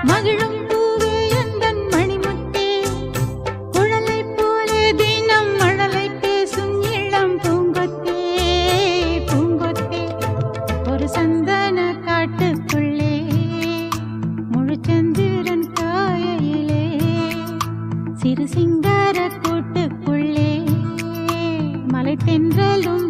மகிழும் பூவே எந்தன் மணிமுத்தே, குழலை போலே தினம் மழலை பேசும் இளம் பூங்கொத்தே, பூங்கொத்தே. ஒரு சந்தன காட்டுக்குள்ளே முழுச்சந்திரன் காயிலே, சிறு சிங்கார கூட்டுக்குள்ளே மலை தென்றலும்